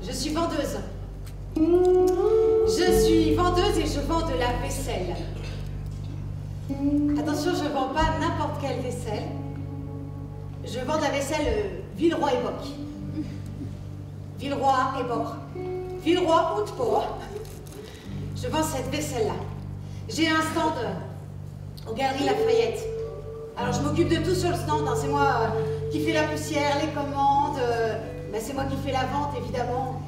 Je suis vendeuse. Je suis vendeuse et je vends de la vaisselle. Attention, je ne vends pas n'importe quelle vaisselle. Je vends de la vaisselle Villeroy et Boch. Villeroy et Boch. Villeroy und Boch. Je vends cette vaisselle-là. J'ai un stand aux Galeries Lafayette. Alors je m'occupe de tout sur le stand. Hein. C'est moi qui fais la poussière, les commandes. Ben, c'est moi qui fais la vente, évidemment.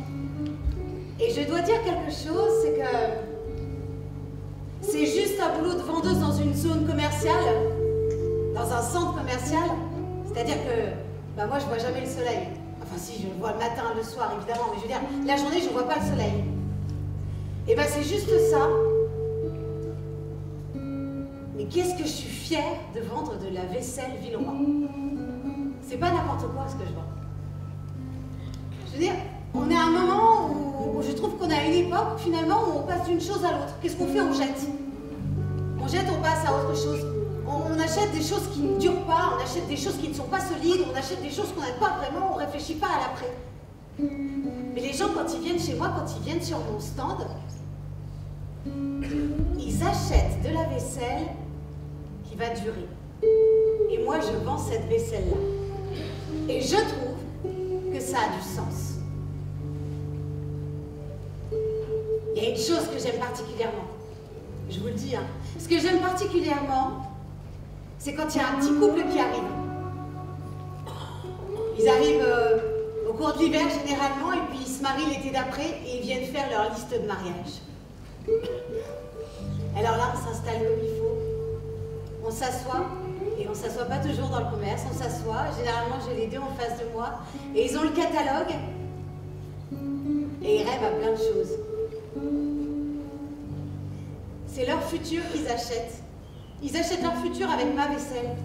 Et je dois dire quelque chose, c'est que c'est juste un boulot de vendeuse dans une zone commerciale, dans un centre commercial. C'est-à-dire que ben moi, je vois jamais le soleil. Enfin si, je le vois le matin, le soir, évidemment. Mais je veux dire, la journée, je ne vois pas le soleil. Et ben c'est juste ça. Mais qu'est-ce que je suis fière de vendre de la vaisselle Villeroy. C'est pas n'importe quoi ce que je vends. Je veux dire, on est à un moment où je trouve qu'on est à une époque, finalement, où on passe d'une chose à l'autre. Qu'est-ce qu'on fait? On jette. On jette, on passe à autre chose. On achète des choses qui ne durent pas, on achète des choses qui ne sont pas solides, on achète des choses qu'on n'aime pas vraiment, on ne réfléchit pas à l'après. Mais les gens, quand ils viennent chez moi, quand ils viennent sur mon stand, ils achètent de la vaisselle qui va durer. Et moi, je vends cette vaisselle-là. Et je trouve que ça a du sens. Il y a une chose que j'aime particulièrement. Je vous le dis, hein. Ce que j'aime particulièrement, c'est quand il y a un petit couple qui arrive. Ils arrivent au cours de l'hiver généralement, et puis ils se marient l'été d'après, et ils viennent faire leur liste de mariage. Alors là, on s'installe comme il faut. On s'assoit, et on ne s'assoit pas toujours dans le commerce, on s'assoit. Généralement, j'ai les deux en face de moi, et ils ont le catalogue, et ils rêvent à plein de choses. C'est leur futur qu'ils achètent. Ils achètent leur futur avec ma vaisselle.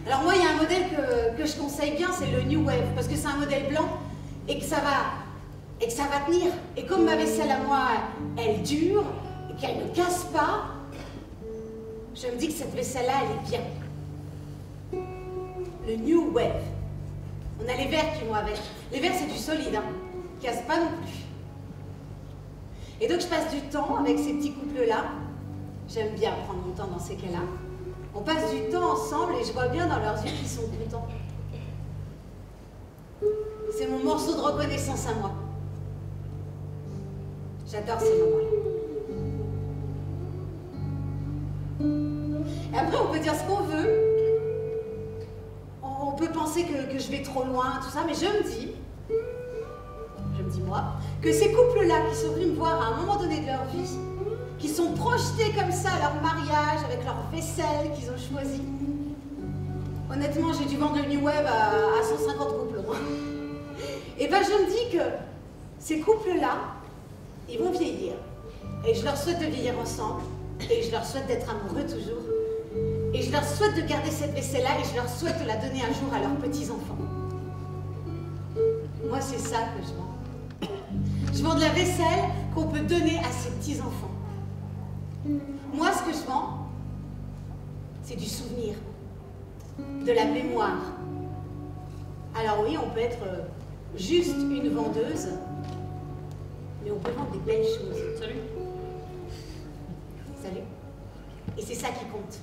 Alors moi, il y a un modèle que je conseille bien, c'est le New Wave, parce que c'est un modèle blanc et que ça va tenir. Et comme ma vaisselle à moi, elle dure et qu'elle ne casse pas, je me dis que cette vaisselle-là, elle est bien. Le New Wave. On a les verres qui vont avec. Les verres, c'est du solide, hein. Ils ne cassent pas non plus. Et donc je passe du temps avec ces petits couples-là. J'aime bien prendre mon temps dans ces cas-là. On passe du temps ensemble et je vois bien dans leurs yeux qu'ils sont contents. C'est mon morceau de reconnaissance à moi. J'adore ces moments-là. Et après, on peut dire ce qu'on veut. On peut penser que je vais trop loin, tout ça, mais je me dis moi, que ces couples-là qui sont venus me voir à un moment donné de leur vie, qui sont projetés comme ça à leur mariage, avec leur vaisselle qu'ils ont choisi. Honnêtement, j'ai dû vendre le New Wave à 150 couples. Et ben je me dis que ces couples-là, ils vont vieillir. Et je leur souhaite de vieillir ensemble. Et je leur souhaite d'être amoureux toujours. Et je leur souhaite de garder cette vaisselle-là et je leur souhaite de la donner un jour à leurs petits-enfants. Moi, c'est ça que je vends. Je vends de la vaisselle qu'on peut donner à ses petits-enfants. Moi, ce que je vends, c'est du souvenir, de la mémoire. Alors oui, on peut être juste une vendeuse, mais on peut vendre des belles choses. Salut. Salut. Et c'est ça qui compte.